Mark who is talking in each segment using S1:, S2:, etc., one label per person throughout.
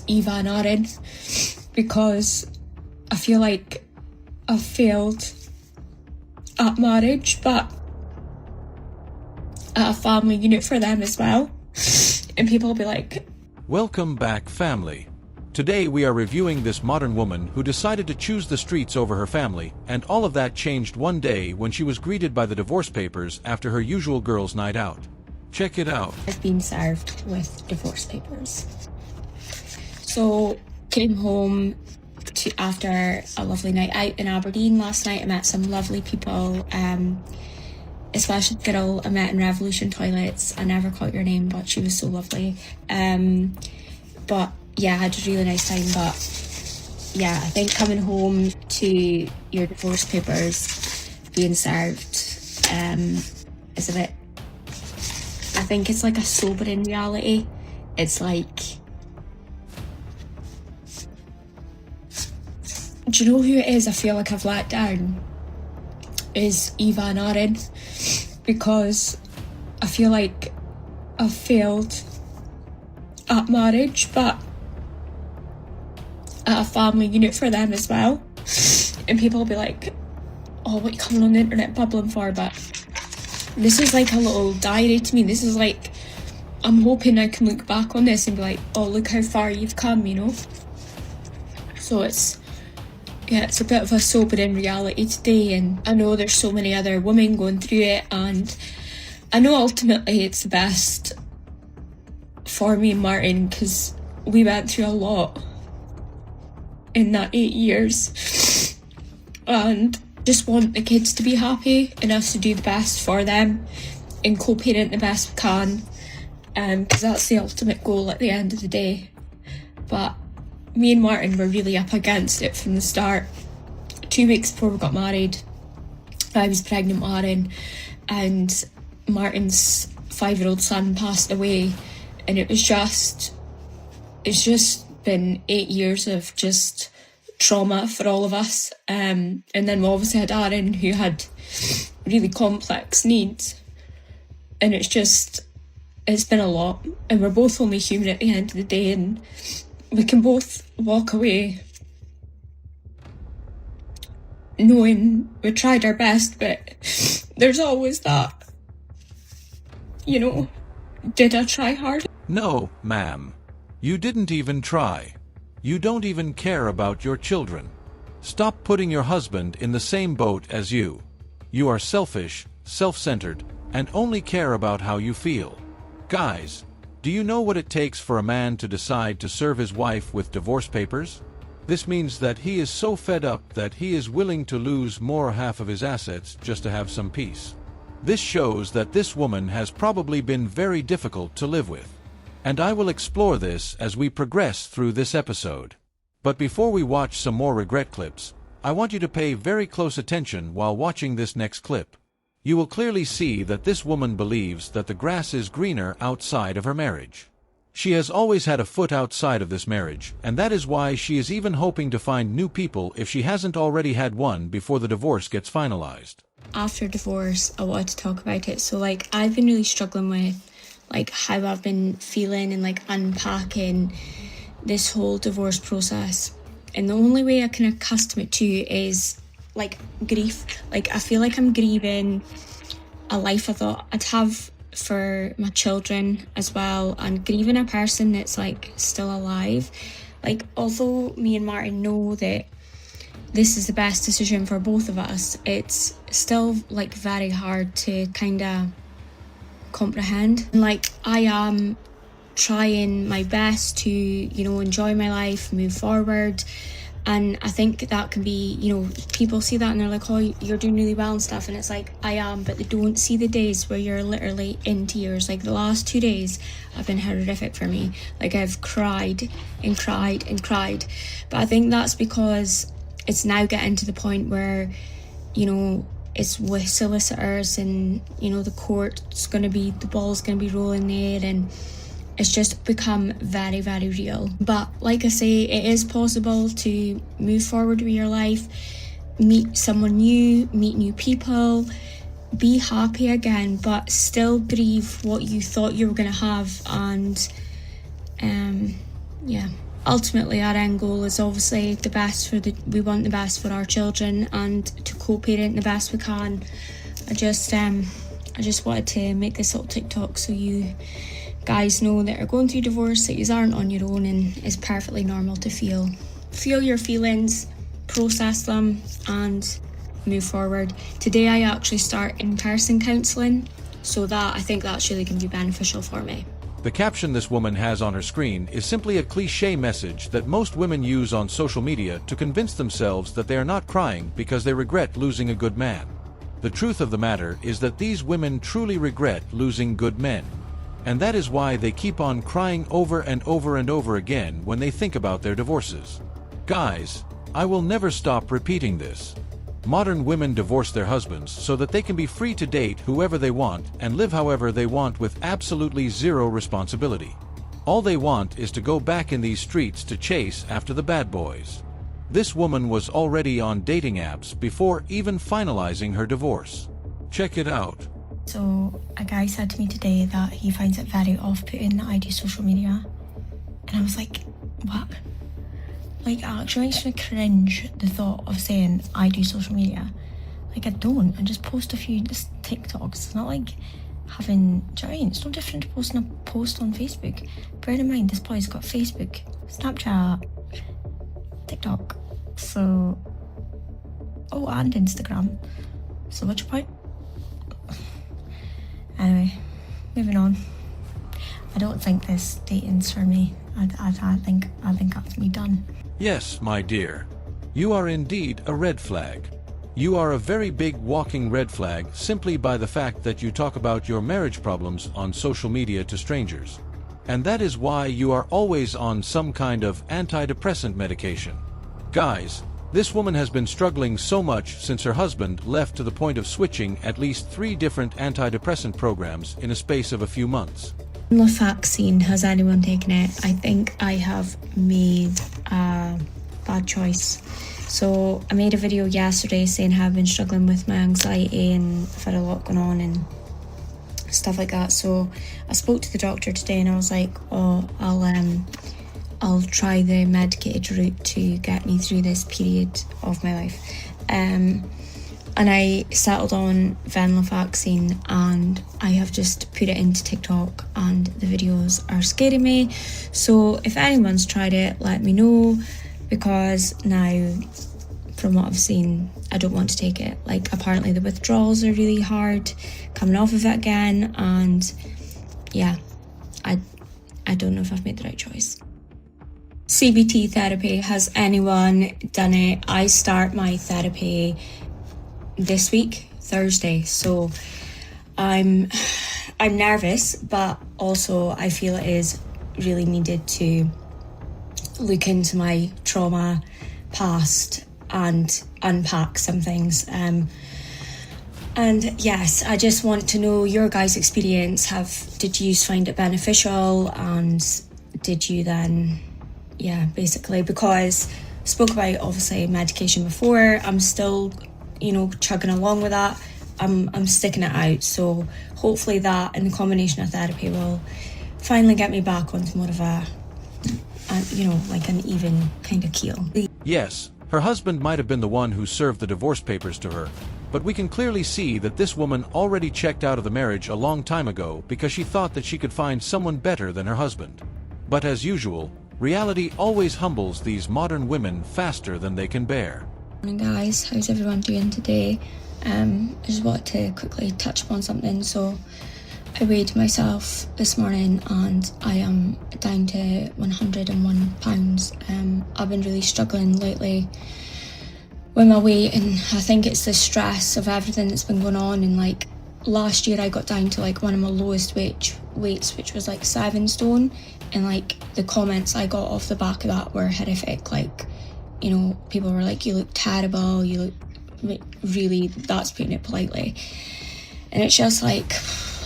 S1: Eva and Aaron, because I feel like I've failed at marriage, but at a family unit for them as well. And people will be like,
S2: welcome back, family. Today we are reviewing this modern woman who decided to choose the streets over her family, and all of that changed one day when she was greeted by the divorce papers after her usual girls' night out. Check it out.
S1: I've been served with divorce papers. So, came home after a lovely night out in Aberdeen last night. I met some lovely people, especially the girl I met in Revolution Toilets. I never caught your name, but she was so lovely. But yeah, I had a really nice time. But yeah, I think coming home to your divorce papers being served is a bit, I think it's like a sobering reality. It's like, do you know who it is I feel like I've let down? Is Eva and Aaron, because I feel like I've failed at marriage, but at a family unit for them as well. And people will be like, oh, what are you coming on the internet bubbling for? But this is like a little diary to me. This is like, I'm hoping I can look back on this and be like, oh, look how far you've come, you know? So it's a bit of a sobering reality today, and I know there's so many other women going through it, and I know ultimately it's the best for me and Martin, because we went through a lot in that 8 years, and just want the kids to be happy and us to do the best for them and co-parent the best we can, because that's the ultimate goal at the end of the day. But me and Martin were really up against it from the start. 2 weeks before we got married, I was pregnant with Aaron, and Martin's 5-year-old son passed away, and it's just been 8 years of just trauma for all of us. And then we obviously had Aaron, who had really complex needs, and it's been a lot, and we're both only human at the end of the day, and we can both walk away knowing we tried our best, but there's always that, you know, did I try hard?
S2: No, ma'am. You didn't even try. You don't even care about your children. Stop putting your husband in the same boat as you. You are selfish, self-centered, and only care about how you feel. Guys, do you know what it takes for a man to decide to serve his wife with divorce papers? This means that he is so fed up that he is willing to lose more half of his assets just to have some peace. This shows that this woman has probably been very difficult to live with. And I will explore this as we progress through this episode. But before we watch some more regret clips, I want you to pay very close attention while watching this next clip. You will clearly see that this woman believes that the grass is greener outside of her marriage. She has always had a foot outside of this marriage, and that is why she is even hoping to find new people if she hasn't already had one before the divorce gets finalized.
S1: After divorce, I wanted to talk about it. So I've been really struggling with how I've been feeling and unpacking this whole divorce process. And the only way I can accustom it to is grief. I feel like I'm grieving a life I thought I'd have for my children as well, and grieving a person that's still alive. Although me and Martin know that this is the best decision for both of us, it's still very hard to kind of comprehend. I am trying my best to, enjoy my life, move forward. And I think that can be, people see that and they're like, oh, you're doing really well and stuff. And it's I am, but they don't see the days where you're literally in tears. The last 2 days have been horrific for me. I've cried and cried and cried. But I think that's because it's now getting to the point where, it's with solicitors and, the court's going to be, the ball's going to be rolling there, and it's just become very, very real. But like I say, it is possible to move forward with your life, meet someone new, meet new people, be happy again, but still grieve what you thought you were going to have. And yeah. ultimately our end goal is obviously we want the best for our children and to co-parent the best we can. I just wanted to make this little TikTok so you guys know that are going through divorce, that you aren't on your own, and it's perfectly normal to feel your feelings, process them, and move forward. Today I actually start in-person counselling, so I think that's really going to be beneficial for me.
S2: The caption this woman has on her screen is simply a cliche message that most women use on social media to convince themselves that they are not crying because they regret losing a good man. The truth of the matter is that these women truly regret losing good men. And that is why they keep on crying over and over and over again when they think about their divorces. Guys, I will never stop repeating this. Modern women divorce their husbands so that they can be free to date whoever they want and live however they want with absolutely zero responsibility. All they want is to go back in these streets to chase after the bad boys. This woman was already on dating apps before even finalizing her divorce. Check it out.
S1: So a guy said to me today that he finds it very off-putting that I do social media. And I was like, what? Like, actually makes me cringe the thought of saying I do social media. Like, I don't. I just post a few just TikToks. It's not like having, do you know what I mean? It's no different to posting a post on Facebook. Bear in mind, this boy's got Facebook, Snapchat, TikTok, so, and Instagram. So what's your point? Anyway, moving on. I don't think this dating's for me. I think that's me done.
S2: Yes, my dear. You are indeed a red flag. You are a very big walking red flag simply by the fact that you talk about your marriage problems on social media to strangers. And that is why you are always on some kind of antidepressant medication. Guys, this woman has been struggling so much since her husband left to the point of switching at least 3 different antidepressant programs in a space of a few months.
S1: Vaccine, has anyone taken it? I think I have made a bad choice. So I made a video yesterday saying how I've been struggling with my anxiety and I've had a lot going on and stuff like that. So I spoke to the doctor today and I was like, I'll try the medicated route to get me through this period of my life. And I settled on venlafaxine, and I have just put it into TikTok and the videos are scaring me. So if anyone's tried it, let me know, because now from what I've seen, I don't want to take it. Like, apparently the withdrawals are really hard coming off of it again, and yeah, I don't know if I've made the right choice. CBT therapy, has anyone done it? I start my therapy this week, Thursday, so I'm nervous, but also I feel it is really needed to look into my trauma past and unpack some things. And yes, I just want to know your guys' experience. Did you find it beneficial, and did you then, basically, because I spoke about obviously medication before, I'm still chugging along with that. I'm sticking it out, so hopefully that and the combination of therapy will finally get me back onto more of like an even kind of keel.
S2: Yes, her husband might have been the one who served the divorce papers to her, but we can clearly see that this woman already checked out of the marriage a long time ago because she thought that she could find someone better than her husband. But as usual, reality always humbles these modern women faster than they can bear.
S1: Morning guys, how's everyone doing today? I just wanted to quickly touch upon something. So I weighed myself this morning and I am down to 101 pounds. I've been really struggling lately with my weight, and I think it's the stress of everything that's been going on. And like last year I got down to like one of my lowest weights, which was like 7 stone, and like the comments I got off the back of that were horrific. Like, people were like, you look terrible, you look really, that's putting it politely. And it's just like,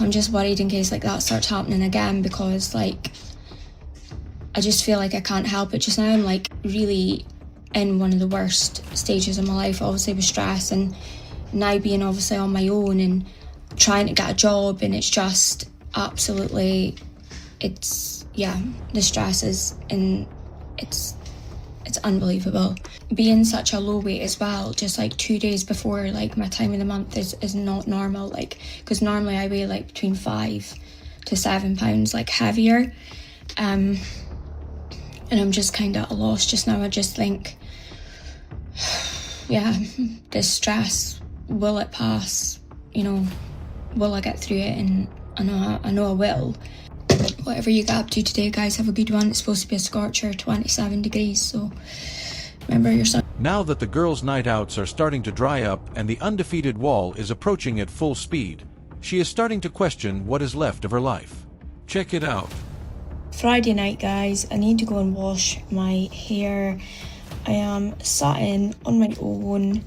S1: I'm just worried in case like that starts happening again, because like I just feel like I can't help it just now. I'm like really in one of the worst stages of my life, obviously with stress, and now being obviously on my own and trying to get a job, and it's just absolutely, the stress is it's unbelievable. Being such a low weight as well, just like 2 days before like my time of the month is not normal, like, because normally I weigh like between 5 to 7 pounds like heavier, and I'm just kind of at a loss just now. I just think, yeah, this stress, will it pass? You know, will I get through it? And I know I will. Whatever you get up to today, guys, have a good one. It's supposed to be a scorcher, 27 degrees, so remember your sun.
S2: Now that the girls' night outs are starting to dry up and the undefeated wall is approaching at full speed, she is starting to question what is left of her life. Check it out.
S1: Friday night, guys, I need to go and wash my hair. I am sat in on my own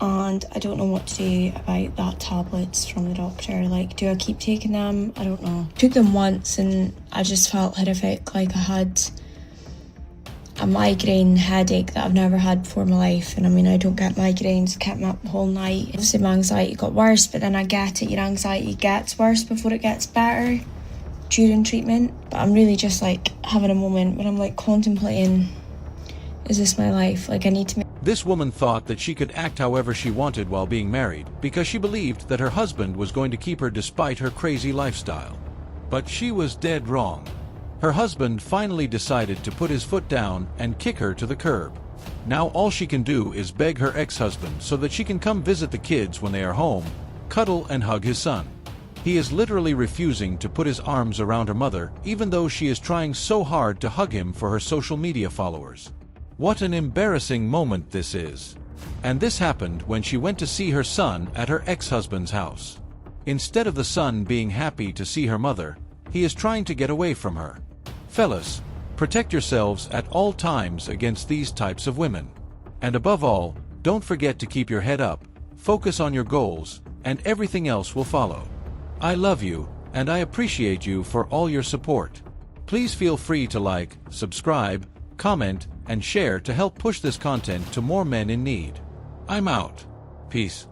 S1: and I don't know what to do about that tablets from the doctor. Like, do I keep taking them? I don't know. Took them once and I just felt horrific, like I had a migraine headache that I've never had before in my life. And I mean, I don't get migraines, kept me up the whole night. Obviously my anxiety got worse, but then I get it, your anxiety gets worse before it gets better during treatment. But I'm really just like having a moment where I'm like contemplating, is this my life? Like, I need to make...
S2: This woman thought that she could act however she wanted while being married because she believed that her husband was going to keep her despite her crazy lifestyle. But she was dead wrong. Her husband finally decided to put his foot down and kick her to the curb. Now all she can do is beg her ex-husband so that she can come visit the kids when they are home, cuddle and hug his son. He is literally refusing to put his arms around her mother, even though she is trying so hard to hug him for her social media followers. What an embarrassing moment this is. And this happened when she went to see her son at her ex-husband's house. Instead of the son being happy to see her mother, he is trying to get away from her. Fellas, protect yourselves at all times against these types of women. And above all, don't forget to keep your head up, focus on your goals, and everything else will follow. I love you, and I appreciate you for all your support. Please feel free to like, subscribe, comment, and share to help push this content to more men in need. I'm out. Peace.